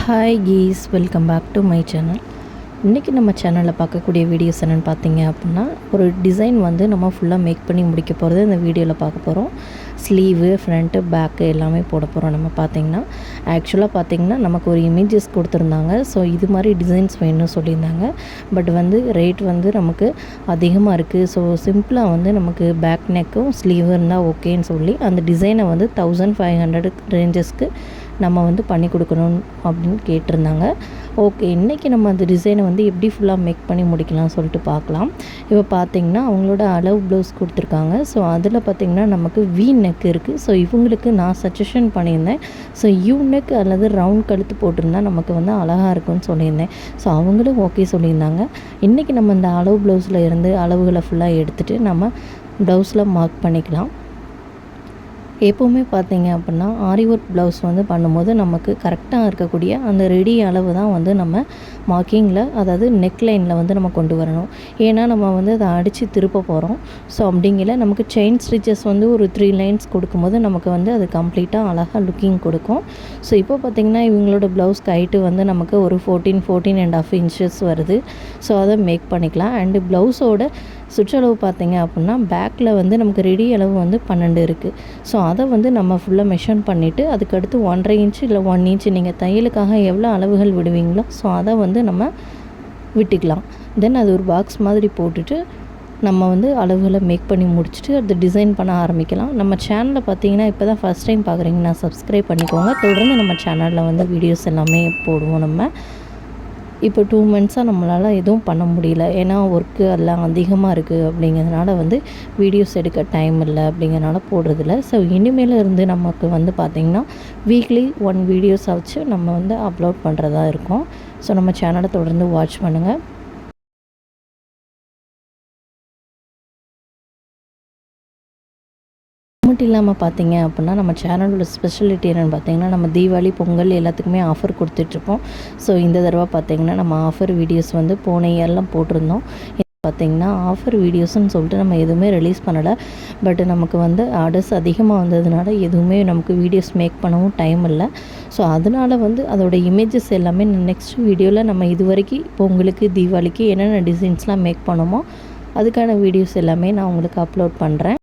Hi guys, welcome back to my channel. இன்றைக்கி நம்ம சேனலில் பார்க்கக்கூடிய வீடியோஸ் என்னென்னு பார்த்தீங்க அப்படின்னா, ஒரு டிசைன் வந்து நம்ம ஃபுல்லாக மேக் பண்ணி முடிக்க போகிறது இந்த வீடியோவில் பார்க்க போகிறோம். ஸ்லீவு, ஃப்ரண்ட்டு, பேக்கு எல்லாமே போட போகிறோம். நம்ம பார்த்திங்கன்னா ஆக்சுவலாக பார்த்திங்கன்னா நமக்கு ஒரு இமேஜஸ் கொடுத்துருந்தாங்க. ஸோ இது மாதிரி டிசைன்ஸ் வேணும்னு சொல்லியிருந்தாங்க. பட் வந்து ரேட் வந்து நமக்கு அதிகமாக இருக்குது. ஸோ சிம்பிளாக வந்து நமக்கு பேக் நெக்கும் ஸ்லீவும் இருந்தால் ஓகேன்னு சொல்லி அந்த டிசைனை வந்து 1500 ரேஞ்சஸ்க்கு நம்ம வந்து பண்ணி கொடுக்கணும் அப்படின்னு கேட்டிருந்தாங்க. ஓகே, இன்றைக்கி நம்ம அந்த டிசைனை வந்து எப்படி ஃபுல்லாக மேக் பண்ணி முடிக்கலாம்னு சொல்லிட்டு பார்க்கலாம். இப்போ பார்த்திங்கன்னா அவங்களோட அளவு ப்ளவுஸ் கொடுத்துருக்காங்க. ஸோ அதில் பார்த்திங்கன்னா நமக்கு வி நெக் இருக்குது. ஸோ இவங்களுக்கு நான் சஜஷன் பண்ணியிருந்தேன். ஸோ யூ நெக் அல்லது ரவுண்ட் கழுத்து போட்டிருந்தா நமக்கு வந்து அழகாக இருக்கும்னு சொல்லியிருந்தேன். ஸோ அவங்களும் ஓகே சொல்லியிருந்தாங்க. இன்றைக்கி நம்ம இந்த அளவு ப்ளவுஸில் இருந்து அளவுகளை ஃபுல்லாக எடுத்துகிட்டு நம்ம ப்ளவுஸில் மார்க் பண்ணிக்கலாம். எப்போவுமே பார்த்திங்க அப்படின்னா ஆரி ஒர்க் ப்ளவுஸ் வந்து பண்ணும்போது நமக்கு கரெக்டாக இருக்கக்கூடிய அந்த ரெடி அளவு தான் வந்து நம்ம மார்க்கிங்கில், அதாவது நெக் லைனில் வந்து நம்ம கொண்டு வரணும். ஏன்னா நம்ம வந்து அதை அடித்து திருப்ப போகிறோம். ஸோ அப்படிங்கிற நமக்கு செயின் ஸ்டிச்சஸ் வந்து ஒரு 3 லைன்ஸ் கொடுக்கும்போது நமக்கு வந்து அது கம்ப்ளீட்டாக அழகாக லுக்கிங் கொடுக்கும். ஸோ இப்போ பார்த்திங்கன்னா இவங்களோட ப்ளவுஸ் ஹைட்டு வந்து நமக்கு ஒரு 14.5 இன்ச்சஸ் வருது. ஸோ அதை மேக் பண்ணிக்கலாம். அண்டு ப்ளவுஸோட சுற்றளவு பார்த்திங்க அப்படின்னா பேக்கில் வந்து நமக்கு ரெடி அளவு வந்து 12 இருக்குது. ஸோ அதை வந்து நம்ம ஃபுல்லாக மெஷர் பண்ணிவிட்டு அதுக்கடுத்து 1.5 இன்ச்சு இல்லை 1 இன்ச்சு நீங்கள் தையலுக்காக எவ்வளோ அளவுகள் விடுவீங்களோ ஸோ அதை வந்து நம்ம விட்டுக்கலாம். தென் அது ஒரு பாக்ஸ் மாதிரி போட்டுட்டு நம்ம வந்து அளவுகளை மேக் பண்ணி முடிச்சுட்டு அது டிசைன் பண்ண ஆரம்பிக்கலாம். நம்ம சேனலில் பார்த்தீங்கன்னா இப்போ தான் ஃபஸ்ட் டைம் பார்க்குறீங்கன்னா சப்ஸ்கிரைப் பண்ணிக்கோங்க. தொடர்ந்து நம்ம சேனலில் வந்து வீடியோஸ் எல்லாமே போடுவோம். நம்ம இப்போ 2 மந்த்ஸாக நம்மளால் எதுவும் பண்ண முடியல. ஏன்னா ஒர்க்கு எல்லாம் அதிகமாக இருக்குது அப்படிங்கிறதுனால வந்து வீடியோஸ் எடுக்க டைம் இல்லை அப்படிங்கிறனால போடுறதில்ல. ஸோ இனிமேல் இருந்து நமக்கு வந்து பார்த்திங்கன்னா வீக்லி 1 வீடியோஸை வச்சு நம்ம வந்து அப்லோட் பண்ணுறதா இருக்கும். ஸோ நம்ம சேனலை தொடர்ந்து வாட்ச் பண்ணுங்கள். மட்டும் இல்லாமல் பார்த்தீங்க அப்படின்னா நம்ம சேனலோட ஸ்பெஷாலிட்டி என்னென்னு பார்த்தீங்கன்னா நம்ம தீபாவளி, பொங்கல் எல்லாத்துக்குமே ஆஃபர் கொடுத்துட்ருப்போம். ஸோ இந்த தடவை பார்த்திங்கன்னா நம்ம ஆஃபர் வீடியோஸ் வந்து போன இயர்லாம் போட்டிருந்தோம். பார்த்திங்கன்னா ஆஃபர் வீடியோஸ்ன்னு சொல்லிட்டு நம்ம எதுவுமே ரிலீஸ் பண்ணலை. பட் நமக்கு வந்து ஆர்டர்ஸ் அதிகமாக வந்ததுனால எதுவுமே நமக்கு வீடியோஸ் மேக் பண்ணவும் டைம் இல்லை. ஸோ அதனால் வந்து அதோடய இமேஜஸ் எல்லாமே நெக்ஸ்ட் வீடியோவில் நம்ம இது வரைக்கும் பொங்கலுக்கு, தீபாவளிக்கு என்னென்ன டிசைன்ஸ்லாம் மேக் பண்ணோமோ அதுக்கான வீடியோஸ் எல்லாமே நான் உங்களுக்கு அப்லோட் பண்ணுறேன்.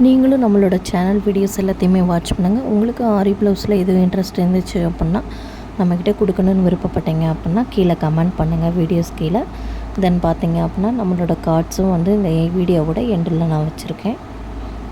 நீங்களும் நம்மளோட சேனல் வீடியோஸ் எல்லாத்தையுமே வாட்ச் பண்ணுங்கள். உங்களுக்கு ஆரி ப்ளவுஸில் எதுவும் இன்ட்ரெஸ்ட் இருந்துச்சு அப்படின்னா நம்மக்கிட்ட கொடுக்கணுன்னு விருப்பப்பட்டீங்க அப்படின்னா கீழே கமெண்ட் பண்ணுங்கள், வீடியோஸ் கீழே. தென் பார்த்தீங்க அப்படின்னா நம்மளோட கார்ட்ஸும் வந்து இந்த வீடியோவோட எண்டில் நான் வச்சுருக்கேன்.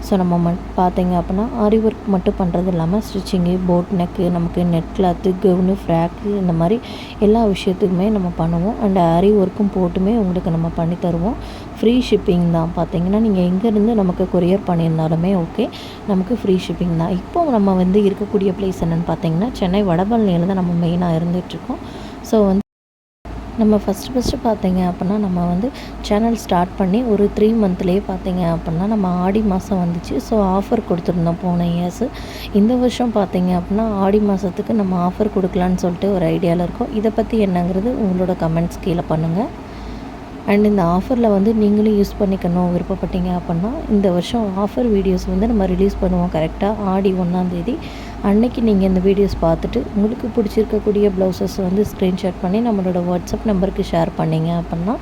ஸோ நம்ம பார்த்தீங்க அப்படின்னா ஆரி ஒர்க் மட்டும் பண்ணுறது இல்லாமல் ஸ்டிச்சிங்கு, போட் நெக்கு, நமக்கு நெட் கிளாத்து, கவுனு, ஃப்ராக்கு இந்த மாதிரி எல்லா விஷயத்துக்குமே நம்ம பண்ணுவோம். அண்ட் ஆரி ஒர்க்கும் போட்டுமே உங்களுக்கு நம்ம பண்ணி தருவோம். ஃப்ரீ ஷிப்பிங் தான். பார்த்திங்கன்னா நீங்கள் எங்கேருந்து நமக்கு கொரியர் பண்ணியிருந்தாலுமே ஓகே, நமக்கு ஃப்ரீ ஷிப்பிங் தான். இப்போ நம்ம வந்து இருக்கக்கூடிய பிளேஸ் என்னென்னு பார்த்தீங்கன்னா சென்னை வடபழனியில் தான் நம்ம மெயினாக இருந்துகிட்ருக்கோம். ஸோ வந்து நம்ம ஃபஸ்ட்டு பார்த்தீங்க அப்படின்னா நம்ம வந்து சேனல் ஸ்டார்ட் பண்ணி ஒரு 3 மந்த்லேயே பார்த்தீங்க அப்படின்னா நம்ம ஆடி மாதம் வந்துச்சு. ஸோ ஆஃபர் கொடுத்துருந்தோம் போன இயர்ஸு. இந்த வருஷம் பார்த்தீங்க அப்படின்னா ஆடி மாதத்துக்கு நம்ம ஆஃபர் கொடுக்கலான்னு சொல்லிட்டு ஒரு ஐடியாவில் இருக்கோம். இதை பற்றி என்னங்கிறது உங்களோட கமெண்ட்ஸ் கீழே பண்ணுங்கள். அண்ட் இந்த ஆஃபரில் வந்து நீங்களும் யூஸ் பண்ணிக்கணும் விருப்பப்பட்டீங்க அப்படின்னா இந்த வருஷம் ஆஃபர் வீடியோஸ் வந்து நம்ம ரிலீஸ் பண்ணுவோம் கரெக்டாக ஆடி 1ஆம் அன்னைக்கு நீங்கள் இந்த வீடியோஸ் பார்த்துட்டு உங்களுக்கு பிடிச்சிருக்கக்கூடிய ப்ளவுசஸ் வந்து ஸ்க்ரீன்ஷாட் பண்ணி நம்மளோட வாட்ஸ்அப் நம்பருக்கு ஷேர் பண்ணிங்க அப்படின்னா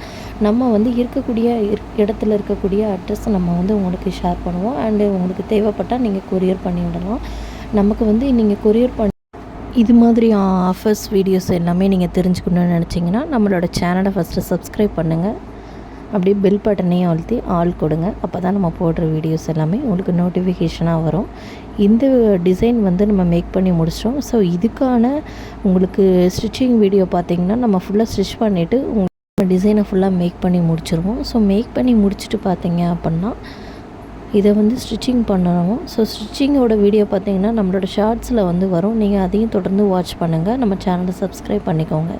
நம்ம வந்து இருக்கக்கூடிய இடத்துல இருக்கக்கூடிய அட்ரஸ் நம்ம வந்து உங்களுக்கு ஷேர் பண்ணுவோம். அண்டு உங்களுக்கு தேவைப்பட்டால் நீங்கள் கொரியர் பண்ணி விடலாம். நமக்கு வந்து நீங்கள் கொரியர் பண்ணி இது மாதிரி ஆஃபர்ஸ் வீடியோஸ் எல்லாமே நீங்கள் தெரிஞ்சுக்கணுன்னு நினச்சிங்கன்னா நம்மளோட சேனலை ஃபஸ்ட்டு சப்ஸ்கிரைப் பண்ணுங்கள். அப்படியே பெல் பட்டனையும் அழுத்தி ஆல் கொடுங்க. அப்போ தான் நம்ம போடுற வீடியோஸ் எல்லாமே உங்களுக்கு நோட்டிஃபிகேஷனாக வரும். இந்த டிசைன் வந்து நம்ம மேக் பண்ணி முடிச்சிட்டோம். ஸோ இதுக்கான உங்களுக்கு ஸ்டிச்சிங் வீடியோ பார்த்திங்கன்னா நம்ம ஃபுல்லாக ஸ்டிச் பண்ணிவிட்டு உங்கள் டிசைனை ஃபுல்லாக மேக் பண்ணி முடிச்சிருவோம். ஸோ மேக் பண்ணி முடிச்சுட்டு பார்த்திங்க அப்படின்னா இதை வந்து ஸ்டிச்சிங் பண்ணணும். ஸோ ஸ்டிச்சிங்கோட வீடியோ பார்த்திங்கன்னா நம்மளோட ஷார்ட்ஸில் வந்து வரும். நீங்கள் அதையும் தொடர்ந்து வாட்ச் பண்ணுங்கள். நம்ம சேனலை சப்ஸ்கிரைப் பண்ணிக்கோங்க.